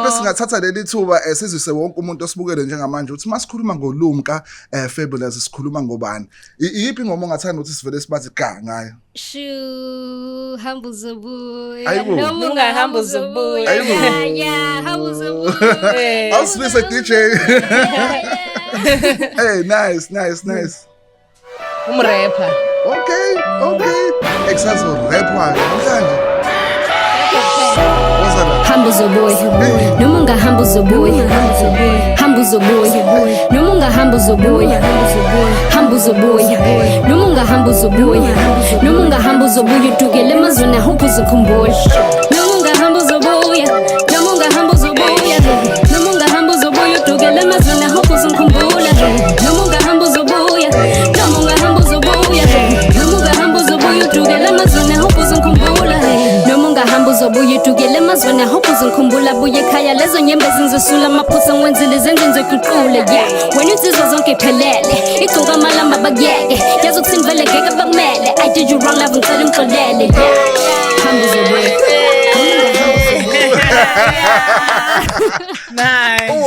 mhlambe singathatha leli thuba sizise wonke umuntu osibukele njengamanje ukuthi masikhuluma ngolumka Fabulous sikhuluma ngobani. Iyiphi ingoma ongathanda ukuthi sivele sibathi ga ngayo? Shu humble Zobuya. Noma ungahamba uzobuya. Yeah, humble Zobuya. I'll switch a DJ. Hey, nice. Umrapper. Okay. Exazo rap wakhe. Mhlanje. Humble Zobuya. Noma ungahamba uzobuya. Humble Zobuya. Noma ungahamba uzobuya. Humble Zobuya. Noma ungahamba uzobuya. Noma ungahamba uzobuya utugele emazweni ahuphe uzikhumbule. Noma ungahamba uzobuya. Noma ungahamba uzobuya. Noma ungahamba uzobuya utugele emazweni ahuphe uzikhumbule. Noma ungahamba uzobuya. Noma ungahamba uzobuya. Noma ungahamba uzobuya utugele emazweni ahuphe uzikhumbule. Noma ungahamba uzobuya utugele emazweni ahuphe uzikhumbula buye ekhaya lezo nyembezi ngizosula amaphutha ngwenzile zenze ngizokuqule yeah wena insizwa zonke iphelele igcoka amalamba bakuyeke yazi ukuthi ngivele ngeke bakumele I did you wrong love ngicela ngixolele yeah hamba uzobuya Nice.